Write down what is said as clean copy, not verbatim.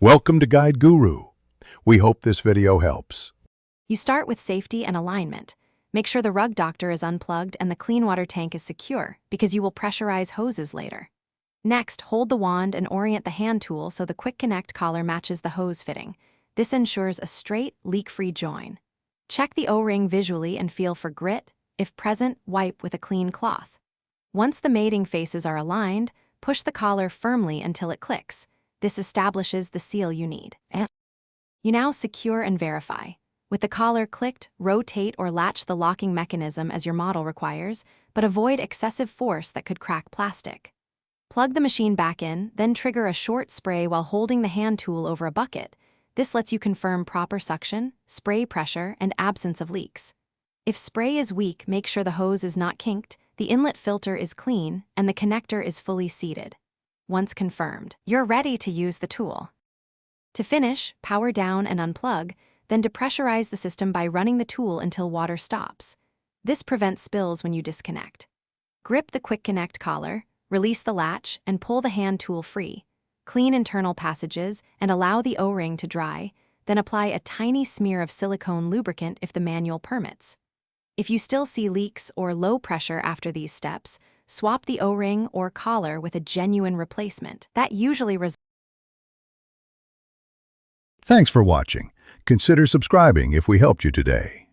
Welcome to Guide Guru. We hope this video helps. You start with safety and alignment. Make sure the rug doctor is unplugged and the clean water tank is secure because you will pressurize hoses later. Next, hold the wand and orient the hand tool so the quick connect collar matches the hose fitting. This ensures a straight, leak-free join. Check the O-ring visually and feel for grit. If present, wipe with a clean cloth. Once the mating faces are aligned, push the collar firmly until it clicks. This establishes the seal you need. You now secure and verify. With the collar clicked, rotate or latch the locking mechanism as your model requires, but avoid excessive force that could crack plastic. Plug the machine back in, then trigger a short spray while holding the hand tool over a bucket. This lets you confirm proper suction, spray pressure, and absence of leaks. If spray is weak, make sure the hose is not kinked, the inlet filter is clean, and the connector is fully seated. Once confirmed, you're ready to use the tool. To finish, power down and unplug, then depressurize the system by running the tool until water stops. This prevents spills when you disconnect. Grip the quick connect collar, release the latch, and pull the hand tool free. Clean internal passages and allow the O-ring to dry, then apply a tiny smear of silicone lubricant if the manual permits. If you still see leaks or low pressure after these steps, swap the O-ring or collar with a genuine replacement. That usually results. Thanks for watching. Consider subscribing if we helped you today.